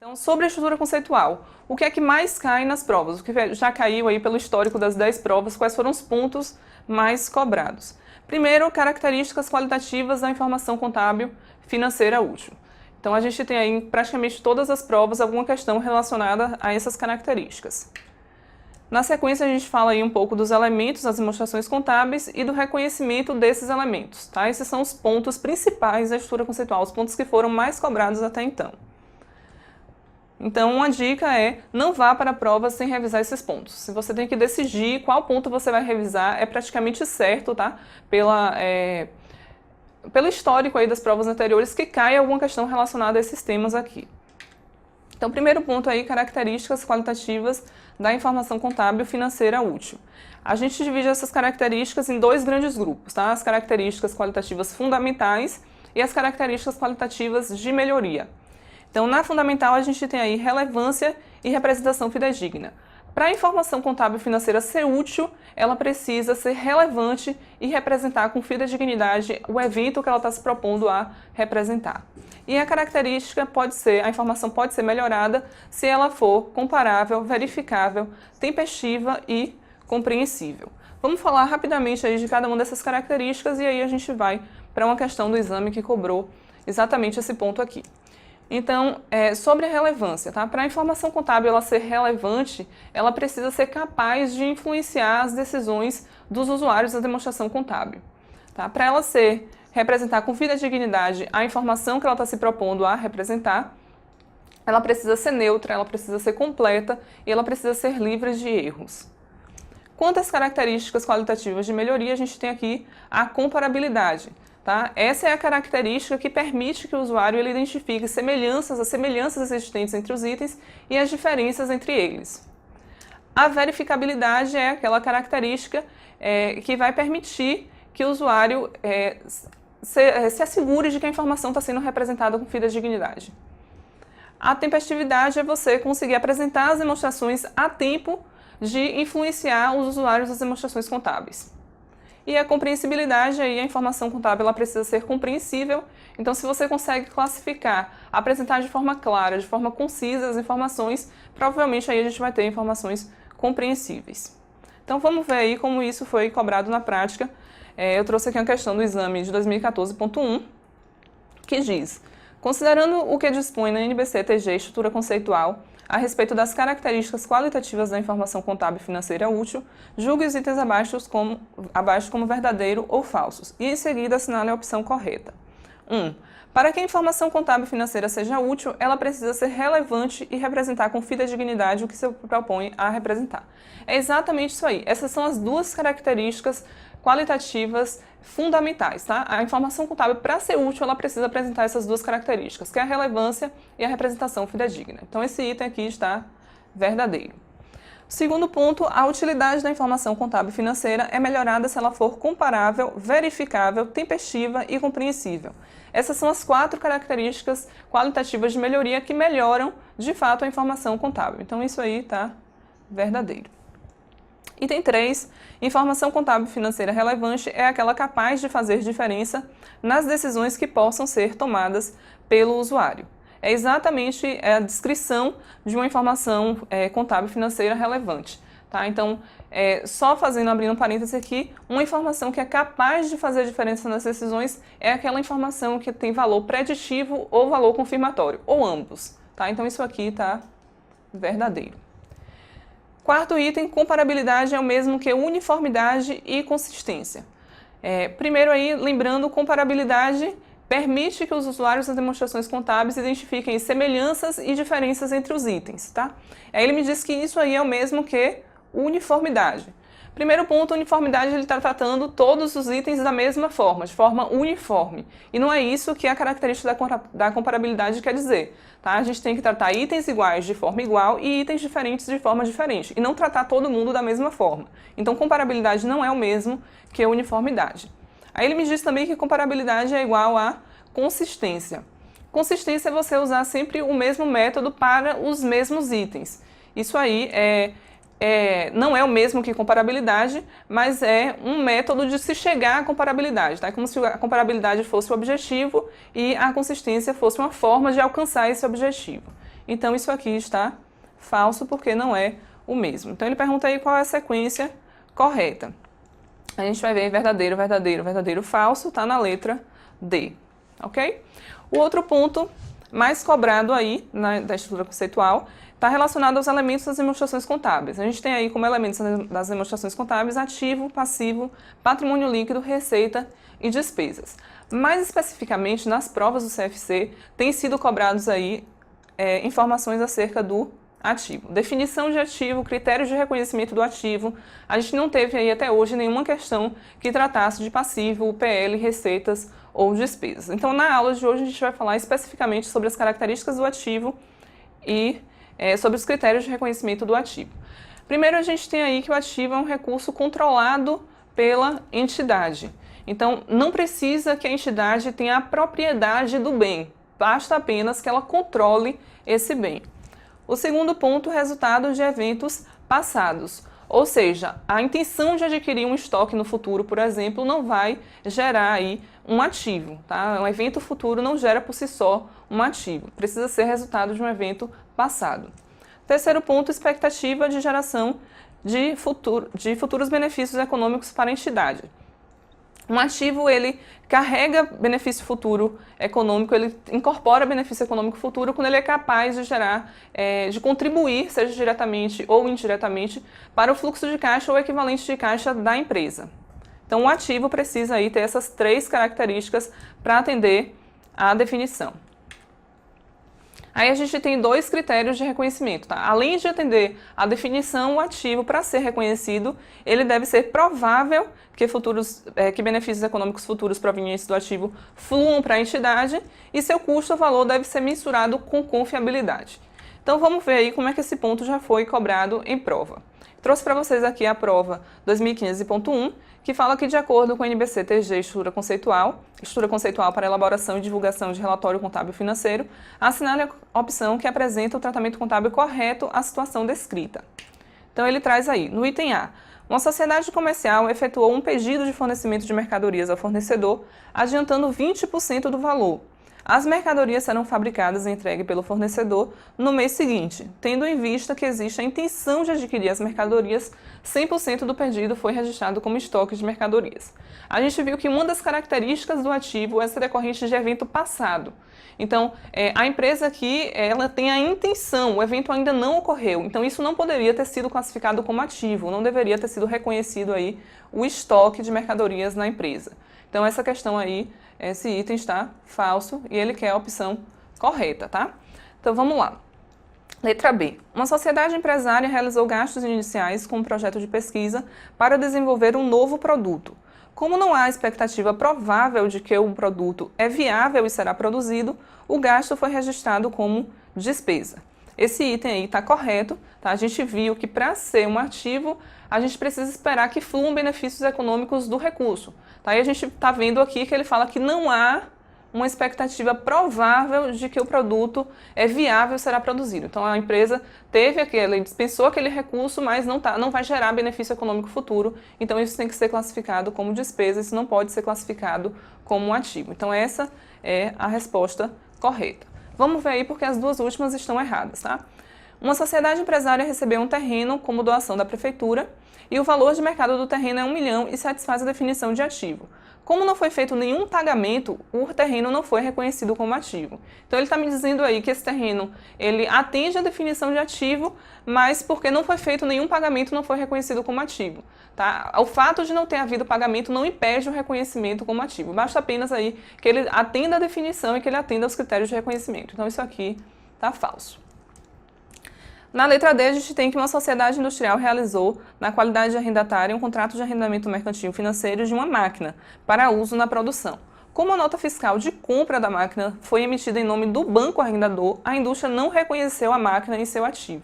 Então, sobre a estrutura conceitual, o que é que mais cai nas provas? O que já caiu aí pelo histórico das 10 provas, quais foram os pontos mais cobrados? Primeiro, características qualitativas da informação contábil financeira útil. Então, a gente tem aí em praticamente todas as provas alguma questão relacionada a essas características. Na sequência, a gente fala aí um pouco dos elementos das demonstrações contábeis e do reconhecimento desses elementos, tá? Esses são os pontos principais da estrutura conceitual, os pontos que foram mais cobrados até então. Então, uma dica é, não vá para a prova sem revisar esses pontos. Se você tem que decidir qual ponto você vai revisar, é praticamente certo, tá? Pelo histórico aí das provas anteriores, que cai alguma questão relacionada a esses temas aqui. Então, primeiro ponto aí, características qualitativas da informação contábil financeira útil. A gente divide essas características em dois grandes grupos, tá? As características qualitativas fundamentais e as características qualitativas de melhoria. Então, na fundamental, a gente tem aí relevância e representação fidedigna. Para a informação contábil financeira ser útil, ela precisa ser relevante e representar com fidedignidade o evento que ela está se propondo a representar. E a característica a informação pode ser melhorada se ela for comparável, verificável, tempestiva e compreensível. Vamos falar rapidamente aí de cada uma dessas características e aí a gente vai para uma questão do exame que cobrou exatamente esse ponto aqui. Então, sobre a relevância, tá? Para a informação contábil ela ser relevante, ela precisa ser capaz de influenciar as decisões dos usuários da demonstração contábil. Tá? Para ela representar com fidedignidade a informação que ela está se propondo a representar, ela precisa ser neutra, ela precisa ser completa e ela precisa ser livre de erros. Quanto às características qualitativas de melhoria, a gente tem aqui a comparabilidade. Tá? Essa é a característica que permite que o usuário ele identifique as semelhanças existentes entre os itens e as diferenças entre eles. A verificabilidade é aquela característica que vai permitir que o usuário se assegure de que a informação está sendo representada com fidedignidade. A tempestividade é você conseguir apresentar as demonstrações a tempo de influenciar os usuários das demonstrações contábeis. E a compreensibilidade, aí a informação contábil ela precisa ser compreensível, então se você consegue classificar, apresentar de forma clara, de forma concisa as informações, provavelmente aí a gente vai ter informações compreensíveis. Então vamos ver aí como isso foi cobrado na prática. Eu trouxe aqui uma questão do exame de 2014.1, que diz: considerando o que dispõe na NBC-TG Estrutura Conceitual a respeito das características qualitativas da informação contábil financeira útil, julgue os itens abaixo como verdadeiro ou falsos, e em seguida assinale a opção correta. 1. Para que a informação contábil financeira seja útil, ela precisa ser relevante e representar com fidedignidade o que se propõe a representar. É exatamente isso aí. Essas são as duas características qualitativas fundamentais, tá? A informação contábil, para ser útil, ela precisa apresentar essas duas características, que é a relevância e a representação fidedigna. Então, esse item aqui está verdadeiro. Segundo ponto, a utilidade da informação contábil financeira é melhorada se ela for comparável, verificável, tempestiva e compreensível. Essas são as 4 características qualitativas de melhoria que melhoram, de fato, a informação contábil. Então, isso aí está verdadeiro. Item 3, informação contábil financeira relevante é aquela capaz de fazer diferença nas decisões que possam ser tomadas pelo usuário. É exatamente a descrição de uma informação contábil financeira relevante. Tá? Então, abrindo um parêntese aqui, uma informação que é capaz de fazer diferença nas decisões é aquela informação que tem valor preditivo ou valor confirmatório, ou ambos. Tá? Então, isso aqui está verdadeiro. Quarto item, comparabilidade é o mesmo que uniformidade e consistência. Primeiro aí, lembrando, comparabilidade permite que os usuários das demonstrações contábeis identifiquem semelhanças e diferenças entre os itens, tá? Aí ele me diz que isso aí é o mesmo que uniformidade. Primeiro ponto, uniformidade, ele está tratando todos os itens da mesma forma, de forma uniforme. E não é isso que a característica da comparabilidade quer dizer. Tá? A gente tem que tratar itens iguais de forma igual e itens diferentes de forma diferente. E não tratar todo mundo da mesma forma. Então, comparabilidade não é o mesmo que uniformidade. Aí ele me diz também que comparabilidade é igual a consistência. Consistência é você usar sempre o mesmo método para os mesmos itens. Isso aí não é o mesmo que comparabilidade, mas é um método de se chegar à comparabilidade. Tá? É como se a comparabilidade fosse o objetivo e a consistência fosse uma forma de alcançar esse objetivo. Então, isso aqui está falso porque não é o mesmo. Então, ele pergunta aí qual é a sequência correta. A gente vai ver verdadeiro, verdadeiro, verdadeiro, falso, tá na letra D, ok? O outro ponto mais cobrado aí da estrutura conceitual está relacionado aos elementos das demonstrações contábeis. A gente tem aí como elementos das demonstrações contábeis ativo, passivo, patrimônio líquido, receita e despesas. Mais especificamente, nas provas do CFC, têm sido cobrados aí informações acerca do ativo. Definição de ativo, critérios de reconhecimento do ativo. A gente não teve aí até hoje nenhuma questão que tratasse de passivo, PL, receitas ou despesas. Então, na aula de hoje, a gente vai falar especificamente sobre as características do ativo e sobre os critérios de reconhecimento do ativo. Primeiro, a gente tem aí que o ativo é um recurso controlado pela entidade. Então, não precisa que a entidade tenha a propriedade do bem, basta apenas que ela controle esse bem. O segundo ponto, resultado de eventos passados. Ou seja, a intenção de adquirir um estoque no futuro, por exemplo, não vai gerar aí um ativo, tá? Um evento futuro não gera por si só um ativo, precisa ser resultado de um evento passado. Terceiro ponto, expectativa de geração de futuros benefícios econômicos para a entidade. Um ativo, ele carrega benefício futuro econômico, ele incorpora benefício econômico futuro quando ele é capaz de gerar, de contribuir, seja diretamente ou indiretamente, para o fluxo de caixa ou equivalente de caixa da empresa. Então, o ativo precisa aí ter essas três características para atender à definição. Aí a gente tem dois critérios de reconhecimento, tá? Além de atender a definição, o ativo, para ser reconhecido, ele deve ser provável que benefícios econômicos futuros provenientes do ativo fluam para a entidade e seu custo ou valor deve ser mensurado com confiabilidade. Então vamos ver aí como é que esse ponto já foi cobrado em prova. Trouxe para vocês aqui a prova 2015.1, que fala que, de acordo com a NBC-TG Estrutura Conceitual para elaboração e divulgação de relatório contábil financeiro, assinale a opção que apresenta o tratamento contábil correto à situação descrita. Então ele traz aí, no item A, uma sociedade comercial efetuou um pedido de fornecimento de mercadorias ao fornecedor, adiantando 20% do valor. As mercadorias serão fabricadas e entregues pelo fornecedor no mês seguinte, tendo em vista que existe a intenção de adquirir as mercadorias, 100% do pedido foi registrado como estoque de mercadorias. A gente viu que uma das características do ativo é ser decorrente de evento passado. Então, a empresa aqui, ela tem a intenção, o evento ainda não ocorreu, então isso não poderia ter sido classificado como ativo, não deveria ter sido reconhecido aí o estoque de mercadorias na empresa. Então, essa questão aí, esse item está falso e ele quer a opção correta, tá? Então, vamos lá. Letra B. Uma sociedade empresária realizou gastos iniciais com um projeto de pesquisa para desenvolver um novo produto. Como não há expectativa provável de que o produto é viável e será produzido, o gasto foi registrado como despesa. Esse item aí está correto, tá? A gente viu que para ser um ativo, a gente precisa esperar que fluam benefícios econômicos do recurso. Tá? E a gente está vendo aqui que ele fala que não há uma expectativa provável de que o produto é viável e será produzido. Então, a empresa dispensou aquele recurso, mas não vai gerar benefício econômico futuro. Então, isso tem que ser classificado como despesa, isso não pode ser classificado como um ativo. Então, essa é a resposta correta. Vamos ver aí porque as duas últimas estão erradas, tá? Uma sociedade empresária recebeu um terreno como doação da prefeitura e o valor de mercado do terreno é 1 milhão e satisfaz a definição de ativo. Como não foi feito nenhum pagamento, o terreno não foi reconhecido como ativo. Então, ele está me dizendo aí que esse terreno, ele atende a definição de ativo, mas porque não foi feito nenhum pagamento, não foi reconhecido como ativo. Tá? O fato de não ter havido pagamento não impede o reconhecimento como ativo. Basta apenas aí que ele atenda a definição e que ele atenda aos critérios de reconhecimento. Então, isso aqui está falso. Na letra D, a gente tem que uma sociedade industrial realizou, na qualidade de arrendatária, um contrato de arrendamento mercantil financeiro de uma máquina para uso na produção. Como a nota fiscal de compra da máquina foi emitida em nome do banco arrendador, a indústria não reconheceu a máquina em seu ativo.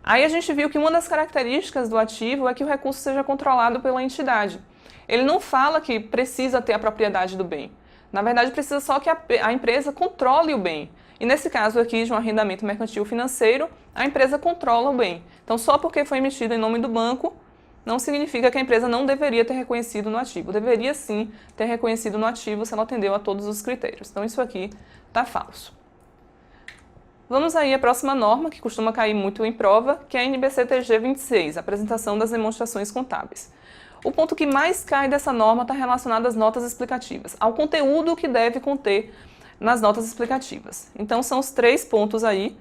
Aí a gente viu que uma das características do ativo é que o recurso seja controlado pela entidade. Ele não fala que precisa ter a propriedade do bem. Na verdade, precisa só que a empresa controle o bem. E nesse caso aqui de um arrendamento mercantil financeiro, a empresa controla o bem. Então, só porque foi emitido em nome do banco, não significa que a empresa não deveria ter reconhecido no ativo. Deveria sim ter reconhecido no ativo se ela atendeu a todos os critérios. Então, isso aqui está falso. Vamos aí à próxima norma, que costuma cair muito em prova, que é a NBC-TG 26, apresentação das demonstrações contábeis. O ponto que mais cai dessa norma está relacionado às notas explicativas, ao conteúdo que deve conter nas notas explicativas. Então, são os 3 pontos aí.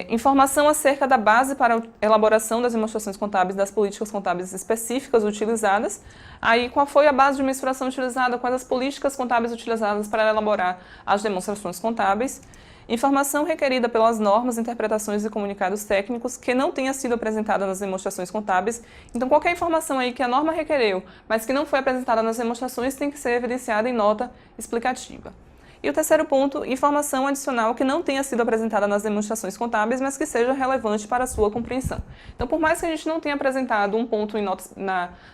Informação acerca da base para a elaboração das demonstrações contábeis das políticas contábeis específicas utilizadas. Aí, qual foi a base de mensuração utilizada, quais as políticas contábeis utilizadas para elaborar as demonstrações contábeis. Informação requerida pelas normas, interpretações e comunicados técnicos que não tenha sido apresentada nas demonstrações contábeis. Então, qualquer informação aí que a norma requereu, mas que não foi apresentada nas demonstrações, tem que ser evidenciada em nota explicativa. E o terceiro ponto, informação adicional que não tenha sido apresentada nas demonstrações contábeis, mas que seja relevante para a sua compreensão. Então, por mais que a gente não tenha apresentado um ponto em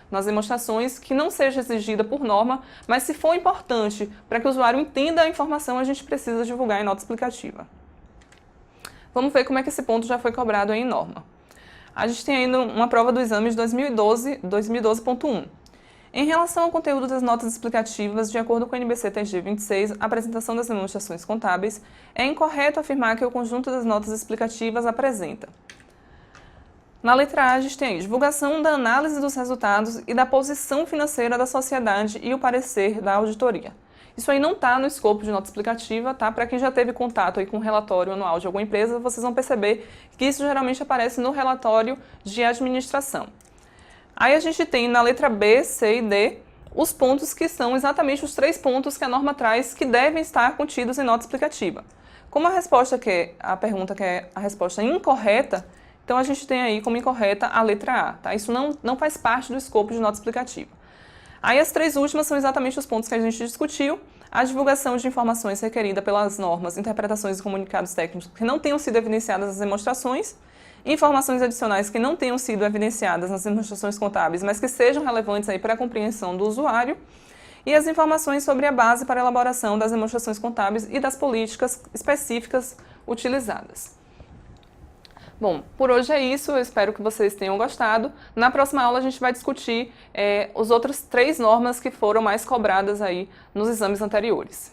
nas demonstrações que não seja exigida por norma, mas se for importante para que o usuário entenda a informação, a gente precisa divulgar em nota explicativa. Vamos ver como é que esse ponto já foi cobrado em norma. A gente tem ainda uma prova do exame de 2012.1. Em relação ao conteúdo das notas explicativas, de acordo com a NBC-TG 26, a apresentação das demonstrações contábeis, é incorreto afirmar que o conjunto das notas explicativas apresenta. Na letra A, a gente tem aí, divulgação da análise dos resultados e da posição financeira da sociedade e o parecer da auditoria. Isso aí não está no escopo de nota explicativa, tá? Para quem já teve contato aí com o relatório anual de alguma empresa, vocês vão perceber que isso geralmente aparece no relatório de administração. Aí a gente tem na letra B, C e D os pontos que são exatamente os 3 pontos que a norma traz que devem estar contidos em nota explicativa. Como a pergunta que é a resposta incorreta, então a gente tem aí como incorreta a letra A, tá? Isso não faz parte do escopo de nota explicativa. Aí as 3 últimas são exatamente os pontos que a gente discutiu: a divulgação de informações requerida pelas normas, interpretações e comunicados técnicos que não tenham sido evidenciadas nas demonstrações, informações adicionais que não tenham sido evidenciadas nas demonstrações contábeis, mas que sejam relevantes aí para a compreensão do usuário, e as informações sobre a base para a elaboração das demonstrações contábeis e das políticas específicas utilizadas. Bom, por hoje é isso, eu espero que vocês tenham gostado. Na próxima aula a gente vai discutir as outras 3 normas que foram mais cobradas aí nos exames anteriores.